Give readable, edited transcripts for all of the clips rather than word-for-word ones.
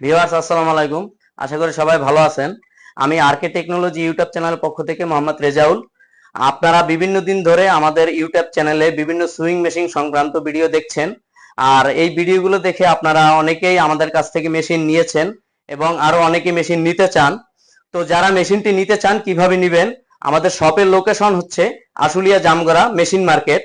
Viewers আসসালামু আলাইকুম। আশা করি সবাই ভালো আছেন। আমি আরকে টেকনোলজি ইউটিউব চ্যানেলের পক্ষ থেকে মোহাম্মদ রেজাউল। আপনারা বিভিন্ন দিন ধরে আমাদের ইউটিউব চ্যানেলে বিভিন্ন সুইং মেশিন সংক্রান্ত ভিডিও দেখছেন। আর এই ভিডিওগুলো দেখে আপনারা অনেকেই আমাদের কাছ থেকে মেশিন নিয়েছেন এবং আরো অনেকে মেশিন নিতে চান। তো যারা মেশিনটি নিতে চান কিভাবে নেবেন, আমাদের শপের লোকেশন হচ্ছে আশুলিয়া জামগড়া মেশিন মার্কেট।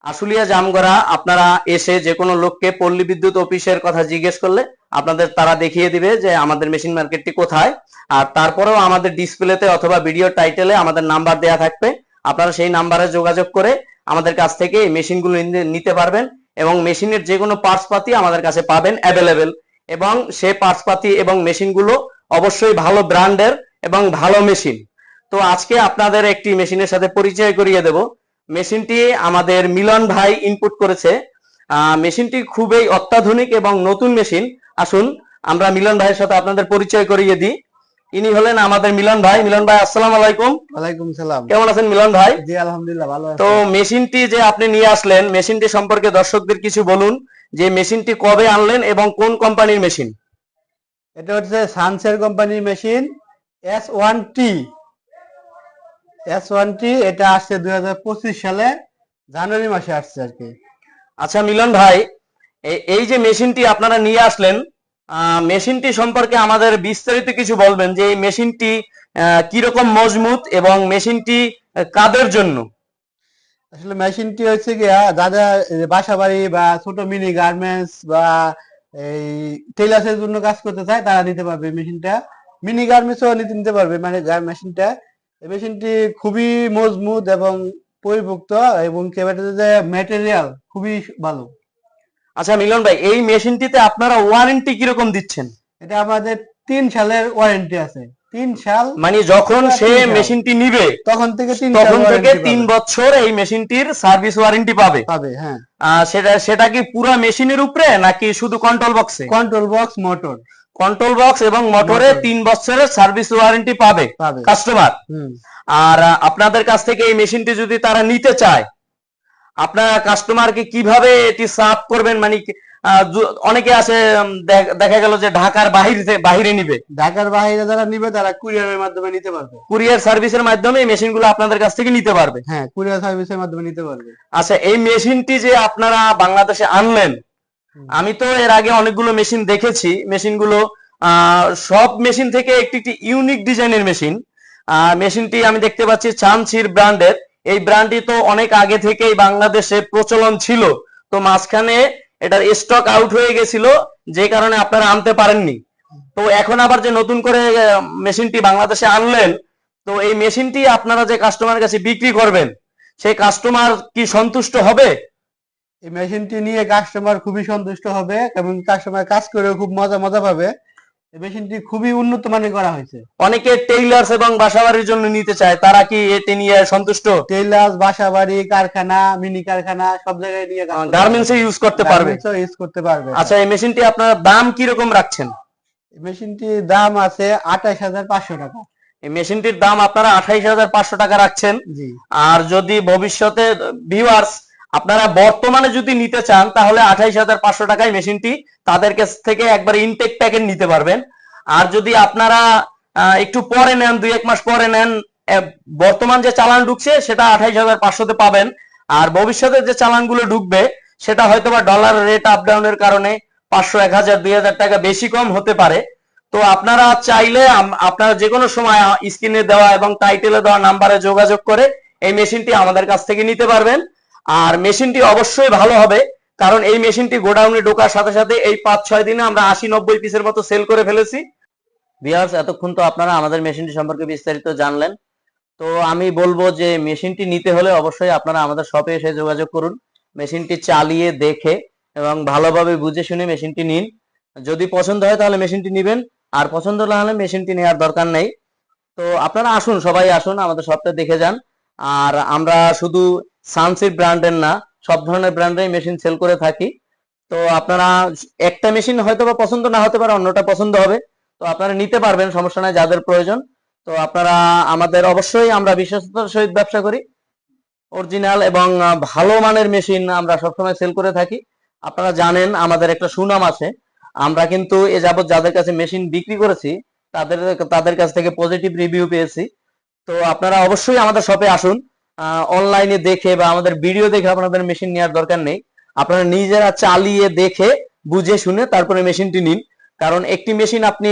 আশুলিয়া জামগড়া আপনারা এসে যে কোনো লোককে পল্লী বিদ্যুৎ অফিসের কথা জিজ্ঞেস করলে আপনাদের তারা দেখিয়ে দিবে যে আমাদের মেশিন মার্কেটটি কোথায়। আর তারপরেও আমাদের ডিসপ্লেতে অথবা ভিডিও টাইটেলে আমাদের নাম্বার দেয়া থাকবে, আপনারা সেই নাম্বারে যোগাযোগ করে আমাদের কাছ থেকে এই মেশিনগুলো নিতে পারবেন এবং মেশিনের যে কোনো পার্টস পাতি আমাদের কাছে পাবেন অ্যাভেলেবেল। এবং সে পার্টস পাতি এবং মেশিনগুলো অবশ্যই ভালো ব্র্যান্ডের এবং ভালো মেশিন। তো আজকে আপনাদের একটি মেশিনের সাথে পরিচয় করিয়ে দেব। মেশিনটি আমাদের মিলন ভাই ইনপুট করেছে। মেশিনটি খুবই অত্যাধুনিক এবং নতুন মেশিন। আসুন আমরা মিলন ভাইয়ের সাথে আপনাদের পরিচয় করিয়ে দিই। ইনি হলেন আমাদের মিলন ভাই। মিলন ভাই আসসালামু আলাইকুম। ওয়ালাইকুম সালাম। কেমন আছেন মিলন ভাই? জি আলহামদুলিল্লাহ ভালো আছি। তো মেশিনটি যে আপনি নিয়ে আসলেন, মেশিনটি সম্পর্কে দর্শকদের কিছু বলুন যে মেশিনটি কবে আনলেন এবং কোন কোম্পানির মেশিন? এটা হচ্ছে সানসের কোম্পানির মেশিন S1T। এটা আসছে 2025 সালে জানুয়ারি মাসে আসছে আর কি। আচ্ছা মিলন ভাই, এই যে মেশিনটি আপনারা নিয়ে আসলেন, মেশিনটি সম্পর্কে আমাদের বিস্তারিত কিছু বলবেন যে এই মেশিনটি কিরকম মজবুত এবং মেশিনটি কাদের জন্য? আসলে মেশিনটি হচ্ছে গিয়া যারা বাসা বাড়ি বা ছোট মিনি গার্মেন্টস বা এই টেলার্সের জন্য কাজ করতে চায় তারা নিতে পারবে মেশিনটা। মিনি গার্মেন্টসও নিতে পারবে মানে মেশিনটা। এই মেশিনটি খুবই মজবুত এবং পরিপুক্ত এবং যে ম্যাটেরিয়াল খুবই ভালো। আচ্ছা মিলন ভাই, এই মেশিনটিতে আপনারা ওয়ারেন্টি কিরকম দিচ্ছেন? এটা আমাদের 3 সালের ওয়ারেন্টি আছে। 3 সাল মানে যখন সে মেশিনটি নিবে তখন থেকে 3 বছর এই মেশিনটির সার্ভিস ওয়ারেন্টি পাবে। হ্যাঁ। সেটা কি পুরো মেশিনের উপরে নাকি শুধু কন্ট্রোল বক্সে? Control box, motor. Control box এবং মোটরে 3 বছরের সার্ভিস ওয়ারেন্টি পাবে কাস্টমার। আর আপনাদের কাছ থেকে এই মেশিনটি যদি তারা নিতে চায়, আপনারা কাস্টমারকে কিভাবে এটি সার্ভ করবেন? মানে অনেকে আছে দেখা গেল যে ঢাকার বাহিরে নিবে, ঢাকার বাইরে যারা নিবে তারা কুরিয়ারের মাধ্যমে নিতে পারবে। কুরিয়ার সার্ভিসের মাধ্যমে এই মেশিনগুলো আপনাদের কাছ থেকে নিতে পারবে। হ্যাঁ, কুরিয়ার সার্ভিসের মাধ্যমে নিতে পারবে। আচ্ছা, এই মেশিনটি যে আপনারা বাংলাদেশে আনলেন, আমি তো এর আগে অনেকগুলো মেশিন দেখেছি। মেশিনগুলো সব মেশিন থেকে একটি একটি ইউনিক ডিজাইনের মেশিন। মেশিনটি আমি দেখতে পাচ্ছি চানচির ব্র্যান্ডের। এই ব্র্যান্ডটি তো অনেক আগে থেকেই বাংলাদেশে প্রচলন ছিল, তো মাঝখানে এটার স্টক আউট হয়ে গেছিল, যে কারণে আপনারা আনতে পারেননি। তো এখন আবার যে নতুন করে মেশিনটি বাংলাদেশে আনলেন, তো এই মেশিনটি আপনারা যে কাস্টমারের কাছে বিক্রি করবেন, সেই কাস্টমার কি সন্তুষ্ট হবে? এই মেশিনটি নিয়ে কাস্টমার খুবই সন্তুষ্ট হবে এবং কাস্টমার কাজ করেও খুব মজা পাবে। এই মেশিনটি খুবই উন্নত মানের করা হয়েছে। অনেকে টেইলার্স এবং বাসাবাড়ির জন্য নিতে চায়, তারা কি এতে নিয়ে সন্তুষ্ট? টেইলার্স, বাসাবাড়ি, কারখানা, মিনি কারখানা সব জায়গায় নিয়ে গার্মেন্টস ইউজ করতে পারবে। আচ্ছা, এই মেশিনটি আপনারা দাম কি রকম রাখছেন? এই মেশিনটির দাম আছে 28,500 টাকা। এই মেশিনটির দাম আপনারা 28,500 টাকা রাখছেন। আর যদি ভবিষ্যতে ভিউয়ার্স আপনারা বর্তমানে যদি নিতে চান, তাহলে 28,500 টাকায় মেশিনটি তাদের কাছ থেকে একবার ইনটেক প্যাকেট নিতে পারবেন। আর যদি আপনারা একটু পরে নেন, 2-1 মাস পরে নেন, বর্তমান যে চালান ঢুকছে সেটা 28,500-তে পাবেন। আর ভবিষ্যতে যে চালানগুলো ঢুকবে সেটা হয়তোবা ডলার রেট আপ ডাউনের কারণে 500, 1,000, 2,000 টাকা বেশি কম হতে পারে। তো আপনারা চাইলে আপনারা যে কোনো সময় স্ক্রিনে দেওয়া এবং টাইটেলে দেওয়া নাম্বারে যোগাযোগ করে এই মেশিনটি আমাদের কাছ থেকে নিতে পারবেন। আর মেশিনটি অবশ্যই ভালো হবে, কারণ এই মেশিনটি গোডাউনে ঢোকার সাথে সাথে এই 5-6 দিনে আমরা 80-90 পিসের মতো সেল করে ফেলেছি। ভিউয়ার্স, এতক্ষণ তো আপনারা আমাদের মেশিনটি সম্পর্কে বিস্তারিত জানলেন। তো আমি বলবো যে মেশিনটি নিতে হলে অবশ্যই আপনারা আমাদের শপে এসে যোগাযোগ করুন। মেশিনটি চালিয়ে দেখে এবং ভালোভাবে বুঝে শুনে মেশিনটি নিন। যদি পছন্দ হয় তাহলে মেশিনটি নেবেন, আর পছন্দ না হলে মেশিনটি নেওয়ার দরকার নেই। তো আপনারা আসুন, সবাই আসুন, আমাদের শপটা দেখে যান। আর আমরা শুধু সানসিড ব্র্যান্ডের না, সব ধরনের ব্র্যান্ডের মেশিন সেল করে থাকি। তো আপনারা একটা মেশিন হয়তো বা পছন্দ না হতে পারে, অন্যটা পছন্দ হবে, তো আপনারা নিতে পারবেন, সমস্যা নাই, যাদের প্রয়োজন। তো আপনারা আমাদের অবশ্যই, আমরা বিশ্বস্ততার সহিত ব্যবসা করি। অরিজিনাল এবং ভালো মানের মেশিন আমরা সবসময় সেল করে থাকি। আপনারা জানেন আমাদের একটা সুনাম আছে। আমরা কিন্তু এ যাবত যাদের কাছে মেশিন বিক্রি করেছি তাদের তাদের কাছ থেকে পজিটিভ রিভিউ পেয়েছি। তো আপনারা অবশ্যই আমাদের শপে আসুন। অনলাইনে দেখে বা আমাদের ভিডিও দেখে আপনাদের মেশিন নেওয়ার দরকার নেই। আপনারা নিজেরা চালিয়ে দেখে বুঝে শুনে তারপরে মেশিনটি নিন। কারণ একটি মেশিন আপনি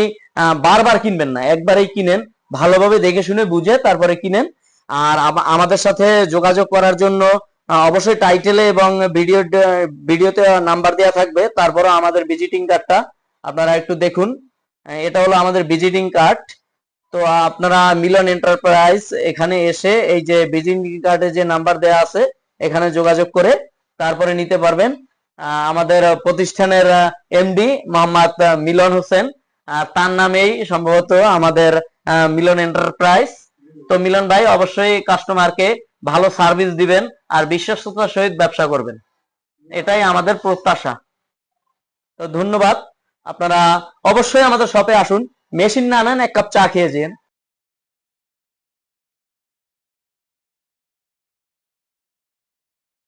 বারবার কিনবেন না, একবারেই কিনেন, ভালোভাবে দেখে শুনে বুঝে তারপরে কিনেন। আর আমাদের সাথে যোগাযোগ করার জন্য অবশ্যই টাইটেলে এবং ভিডিওতে নাম্বার দেওয়া থাকবে। তারপরে আমাদের ভিজিটিং কার্ডটা আপনারা একটু দেখুন। এটা হলো আমাদের ভিজিটিং কার্ড। তো আপনারা মিলন এন্টারপ্রাইজ এখানে এসে এই যে ভিজিটিং কার্ডে যে নাম্বার দেওয়া আছে এখানে যোগাযোগ করে তারপরে নিতে পারবেন। আমাদের প্রতিষ্ঠানের এমডি মোহাম্মদ মিলন হোসেন, তার নামেই সম্ভবত আমাদের মিলন এন্টারপ্রাইজ। তো মিলন ভাই অবশ্যই কাস্টমারকে ভালো সার্ভিস দিবেন আর বিশ্বস্ততার সহিত ব্যবসা করবেন, এটাই আমাদের প্রত্যাশা। তো ধন্যবাদ। আপনারা অবশ্যই আমাদের শপে আসুন, মেশিন না নেন এক কাপ চা খেয়ে যেন।